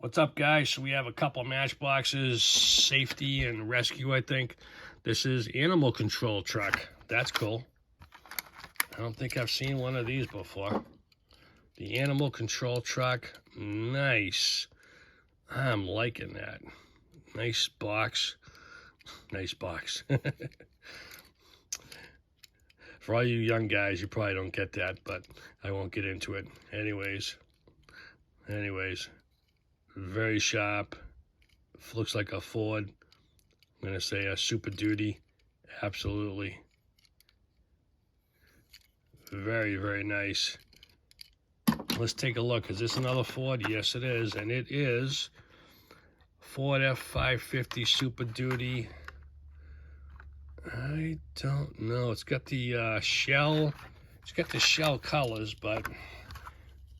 What's up, guys? So we have a couple of Matchboxes, safety and rescue, I think. This is animal control truck. That's cool. I don't think I've seen one of these before. The animal control truck, nice. I'm liking that. Nice box. Nice box. For all you young guys, you probably don't get that, but I won't get into it. Anyways. Very sharp. Looks like a Ford. I'm going to say a Super Duty. Absolutely. Very, very nice. Let's take a look. Is this another Ford? Yes, it is. And it is Ford F550 Super Duty. I don't know. It's got the shell. It's got the shell colors, but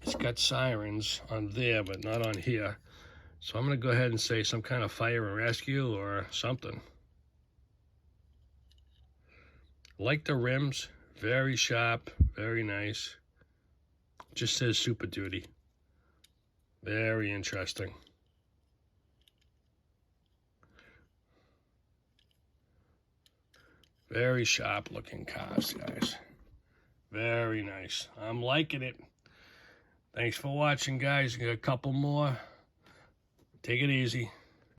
it's got sirens on there, but not on here. So I'm going to go ahead and say some kind of fire and rescue or something. Like the rims, very sharp, very nice. Just says Super Duty. Very interesting. Very sharp looking cars, guys. Very nice. I'm liking it. Thanks for watching, guys. Got a couple more. Take it easy.